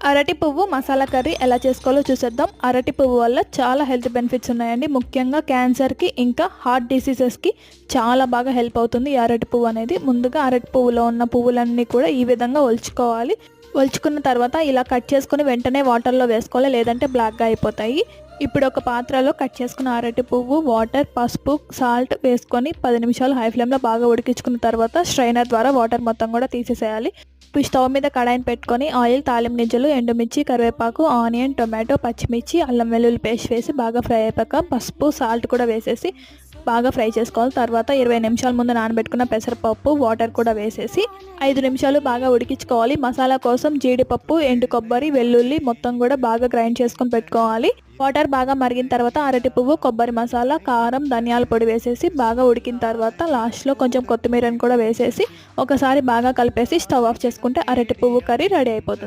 అరటి పువ్వు మసాలా కర్రీ ఎలా చేసుకోవాలో చూసేద్దాం. అరటి పువ్వు వల్ల చాలా హెల్త్ బెనిఫిట్స్ ఉన్నాయండి. ముఖ్యంగా క్యాన్సర్కి ఇంకా హార్ట్ డిసీజెస్కి చాలా బాగా హెల్ప్ అవుతుంది ఈ అరటి పువ్వు అనేది. ముందుగా అరటి పువ్వులో ఉన్న పువ్వులన్నీ కూడా ఈ విధంగా ఒలుచుకోవాలి. ఒలుచుకున్న తర్వాత ఇలా కట్ చేసుకుని వెంటనే వాటర్లో వేసుకోవాలి, లేదంటే బ్లాక్గా అయిపోతాయి. ఇప్పుడు ఒక పాత్రలో కట్ చేసుకున్న అరటి పువ్వు, వాటర్, పసుపు, సాల్ట్ వేసుకొని 10 నిమిషాలు హై ఫ్లేమ్లో బాగా ఉడికించుకున్న తర్వాత స్ట్రైనర్ ద్వారా వాటర్ మొత్తం కూడా తీసేసేయాలి. ఇప్పుడు స్టవ్ మీద కడాయిని పెట్టుకొని ఆయిల్, తాలింపు గింజలు, ఎండుమిర్చి, కరివేపాకు, ఆనియన్, టొమాటో, పచ్చిమిర్చి, అల్లం వెల్లుల్లి పేస్ట్ వేసి బాగా ఫ్రై అయిపోయాక పసుపు, సాల్ట్ కూడా వేసేసి బాగా ఫ్రై చేసుకోవాలి. తర్వాత 20 నిమిషాల ముందు నానబెట్టుకున్న పెసరపప్పు, వాటర్ కూడా వేసేసి 5 నిమిషాలు బాగా ఉడికించుకోవాలి. మసాలా కోసం జీడిపప్పు, ఎండు కొబ్బరి, వెల్లుల్లి మొత్తం కూడా బాగా గ్రైండ్ చేసుకొని పెట్టుకోవాలి. వాటర్ బాగా మరిగిన తర్వాత అరటి పువ్వు, కొబ్బరి మసాలా, కారం, ధనియాల పొడి వేసేసి బాగా ఉడికిన తర్వాత లాస్ట్లో కొంచెం కొత్తిమీరని కూడా వేసేసి ఒకసారి బాగా కలిపేసి స్టవ్ ఆఫ్ చేసుకుంటే అరటి పువ్వు కర్రీ రెడీ అయిపోతుంది.